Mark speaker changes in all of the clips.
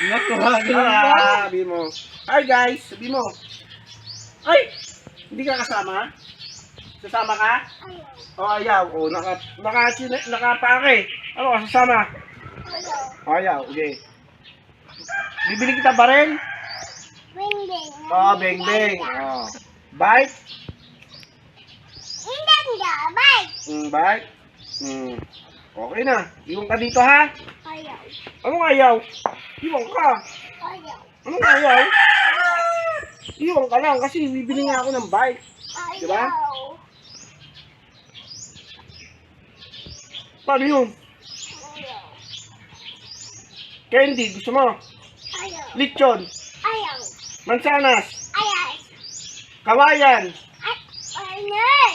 Speaker 1: Sabi mo. Hi guys, sabi mo. Ay! Hindi ka kasama? Sasama ka? Ayaw. O ayaw. O nakapake. Ano ka sasama? Ayaw. Ayaw, okay. Bibili kita ba rin?
Speaker 2: Beng-beng.
Speaker 1: Beng-beng. Bike?
Speaker 2: Hindi, bike.
Speaker 1: Bike? Okay na. Iwan ka dito ha?
Speaker 2: Ayaw.
Speaker 1: Anong ayaw? Iwan ka.
Speaker 2: Ayaw.
Speaker 1: Anong ayaw? Iwan ka lang kasi bibili nga ako ng bike.
Speaker 2: Ayaw.
Speaker 1: Diba? Paano yun?
Speaker 2: Ayaw.
Speaker 1: Candy, gusto mo?
Speaker 2: Ayaw.
Speaker 1: Lechon?
Speaker 2: Ayaw.
Speaker 1: Mansanas?
Speaker 2: Ayaw.
Speaker 1: Kawayan?
Speaker 2: Ayaw.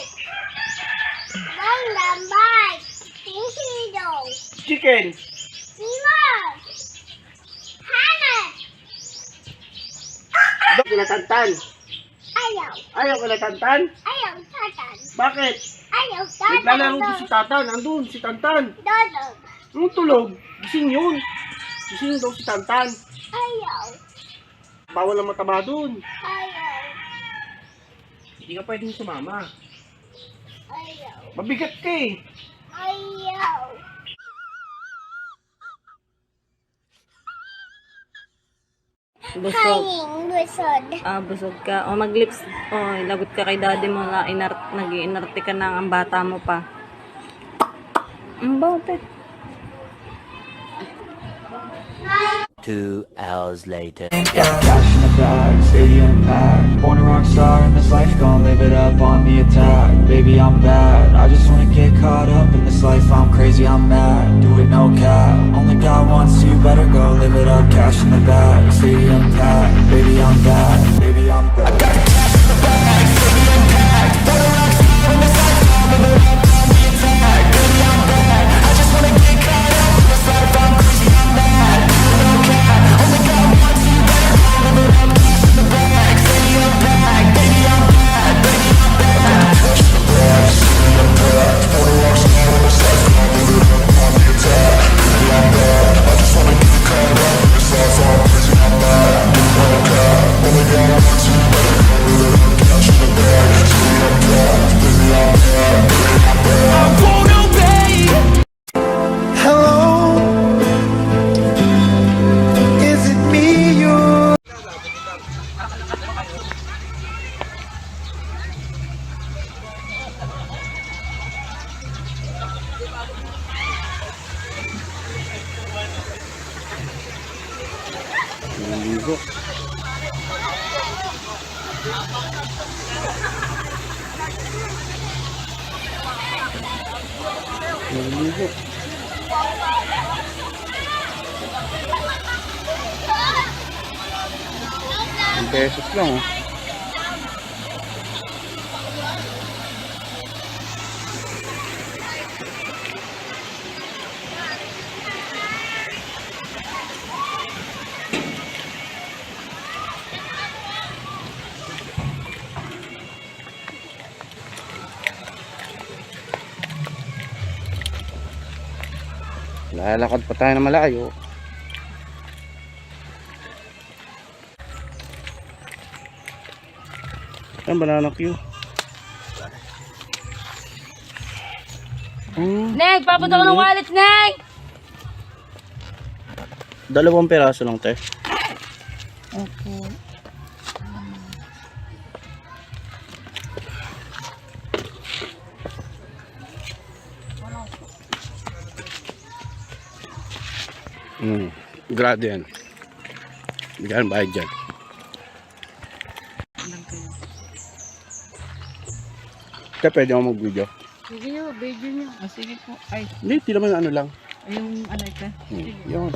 Speaker 2: Gandang bike. Sisido.
Speaker 1: Chicken?
Speaker 2: Simon. Hanap.
Speaker 1: Kinatantan?
Speaker 2: Ayaw.
Speaker 1: Ayaw kinatantan?
Speaker 2: Ayaw, tatan.
Speaker 1: Bakit?
Speaker 2: Ayaw, tatan.
Speaker 1: Naglalaro ko si Tatan. Andun, si Tantan.
Speaker 2: Dodog.
Speaker 1: Anong tulog? Gising yun. Gising daw si Tantan.
Speaker 2: Ayaw.
Speaker 1: Bawal ang mataba dun.
Speaker 2: Ayaw.
Speaker 1: Hindi ka pwedeng sumama.
Speaker 2: Ayaw.
Speaker 1: Mabigat ka eh.
Speaker 2: Ayaw.
Speaker 3: Busog.
Speaker 2: Kaning busod.
Speaker 3: Busog ka. O mag-lips. O, lagot ka kay daddy mo na nag-iinarte ka na ang bata mo pa. Ang bautit.
Speaker 4: 2 hours later.
Speaker 5: Cash in the bag, stadium packed. Born a rock star in this life, gon' live it up on the attack. Baby, I'm bad, I just wanna get caught up in this life. I'm crazy, I'm mad, do it no cap. Only God wants you, better go live it up. Cash in the bag, stadium packed. Baby, I'm bad, baby, I'm bad. I got cash in the bag, stadium packed. Born a rock star in this life, gon' live it up on the attack. Baby, I'm bad, I just wanna get caught up in this life. I'm crazy, I'm mad, do it no cap. Only God wants you, better go live it up. Cash in the bag, stadium packed. Baby, I'm bad, baby, I'm bad. Cash in the bag, stadium packed. Born a rock star in this life, gon' live it up on the attack. Baby, I'm bad, I just wanna get caught up in this life. I'm crazy, I'm mad, do it no cap. Only God wants you, better go live it up. Cash in the bag, stadium packed. Baby, I'm bad, baby, I'm bad. I won't obey. Hello, is it me you?
Speaker 1: Ligo. Ligo. Pesos lang oh. Lalakad pa tayo na malayo. Ang banana queue.
Speaker 3: Neng, papunta ko ng wallet, Neng!
Speaker 1: 2 peraso lang te.
Speaker 3: Okay.
Speaker 1: Grado yan. Bigyan bayad dyan. Kaya pwede ako mag-video.
Speaker 3: Sige nyo, video nyo. Sige po. Ay,
Speaker 1: Hindi, di naman ano lang.
Speaker 3: yung ano ito.
Speaker 1: Yun.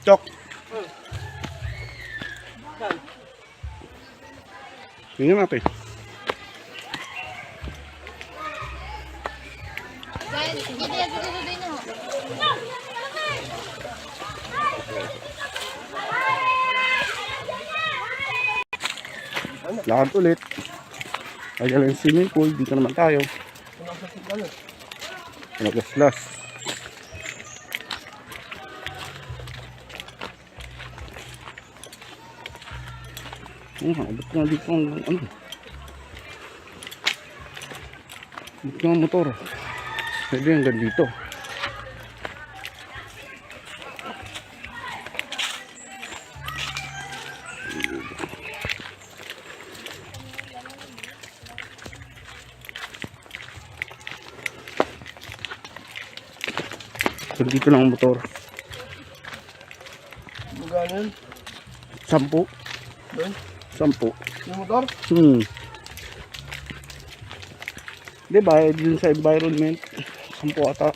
Speaker 1: Chok. Tingnan natin. Lakad ulit. Ay galing swimming pool. Dito naman tayo. Nagaslas. Abot nga dito ang ano. Abot nga ang motor. Pwede hanggang dito. So, dito lang ang motor.
Speaker 4: Magkano yun?
Speaker 1: 10.
Speaker 4: Doon?
Speaker 1: 10.
Speaker 4: Yung motor?
Speaker 1: Diba, dun sa environment, 10 ata.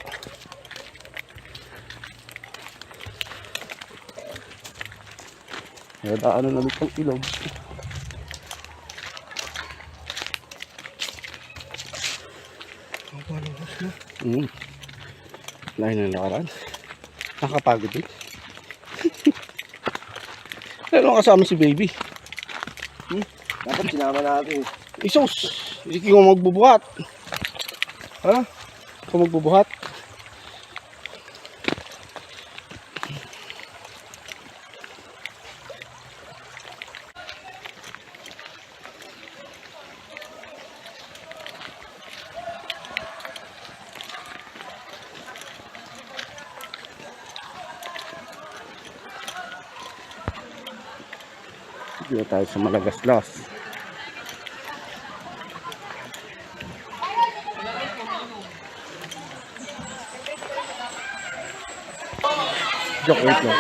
Speaker 1: Kaya daanan na ulit ang ilog.
Speaker 4: Ang palabas na.
Speaker 1: Lain ng lakaran. Nakapagod din. Pero kasama si baby.
Speaker 4: Dapat sinama natin.
Speaker 1: Isos! Ikaw ang magbubuhat. Ha? Ikaw magbubuhat. Dito tayo sa Malagaslas. Joke, wait lang.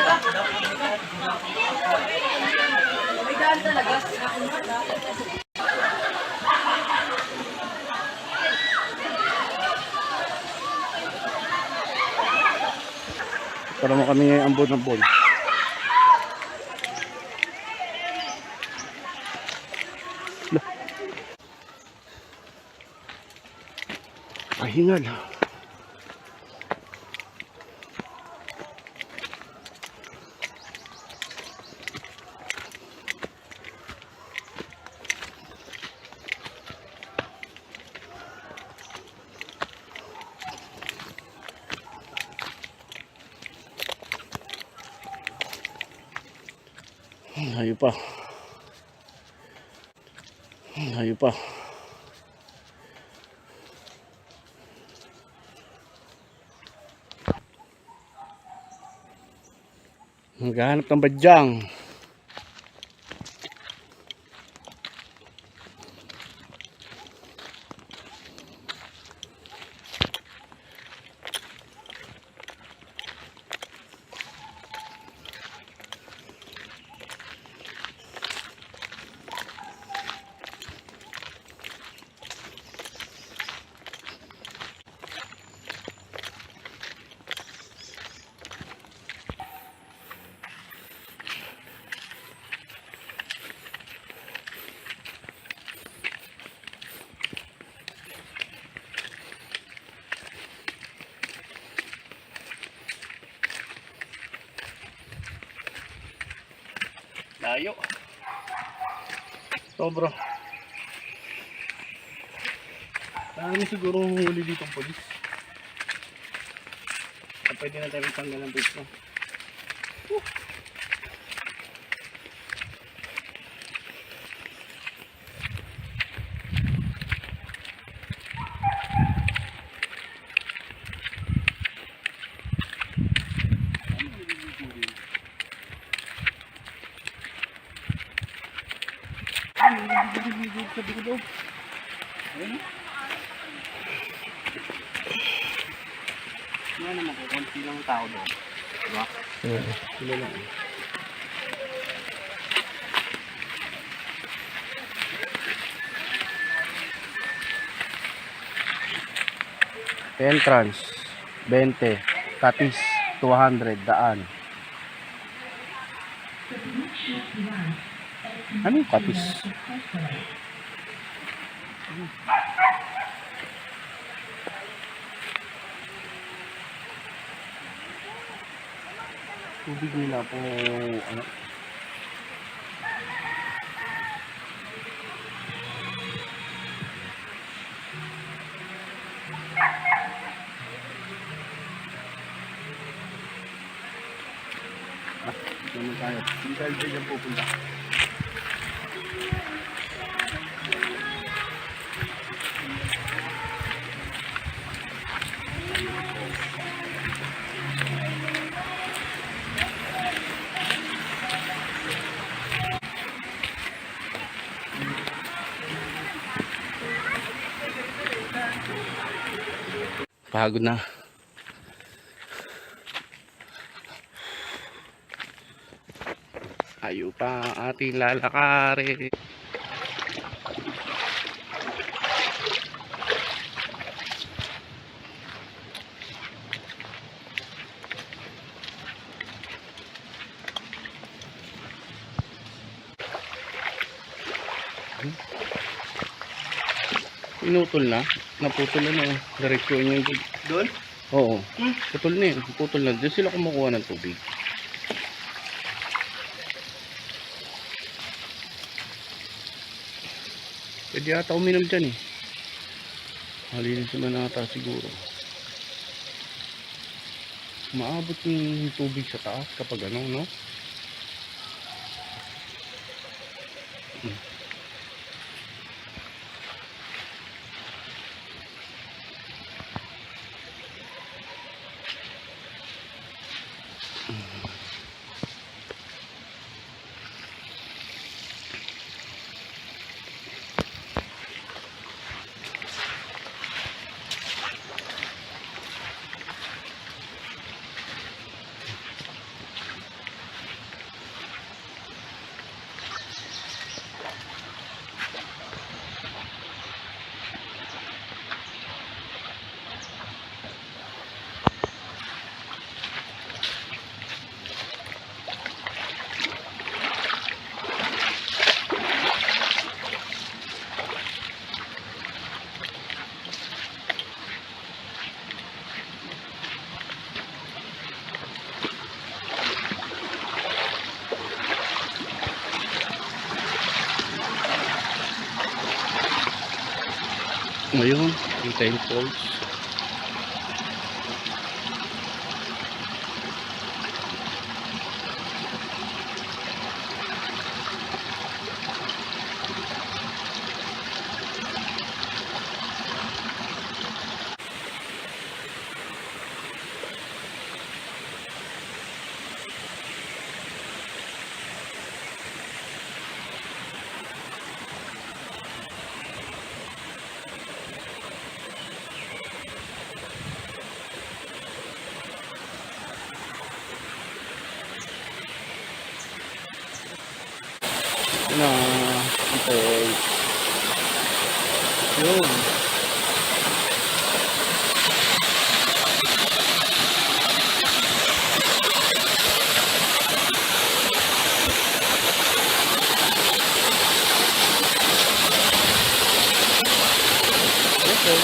Speaker 1: Para mo kami ambon ng bol. Pahingal. Layo pa. Layo pa. Maghahanap ng badyang. Layo. Sobra. Dami siguro huli dito ang polis. Pwede na tayo tanggal ng pito. Sabi ko daw. Ayun. Wala naman ko, konti lang tao doon. Diba? Sila lang. Entrance 20, Katis 200, daan. Ano yung Katis? Tubig nila po ano? tayo. Hindi tayo dyan pupunta. Pagod na. Ayaw pa ang ating lalakarin. Pinutol na. Naputol na. Diretso yung doon? Oo. Putol na yun. Putol na. Doon sila kumukuha ng tubig. Pwede ata uminom dyan eh. Malinis naman ata siguro. Maabot yung tubig sa taas kapag ano, no? Ngayon, yung time falls. Na falls. Yun. Okay.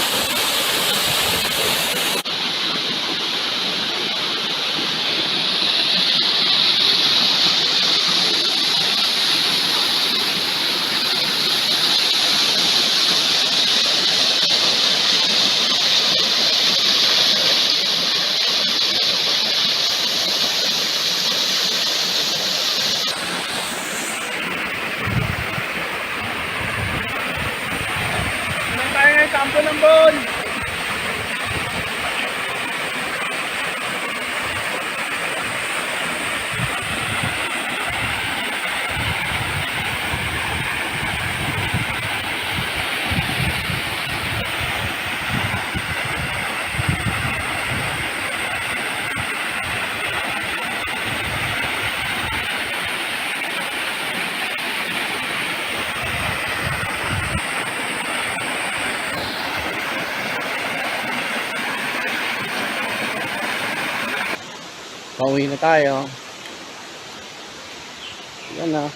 Speaker 1: Tayo ngayon, Campo ng Bon! Pauwi na tayo. Yan na.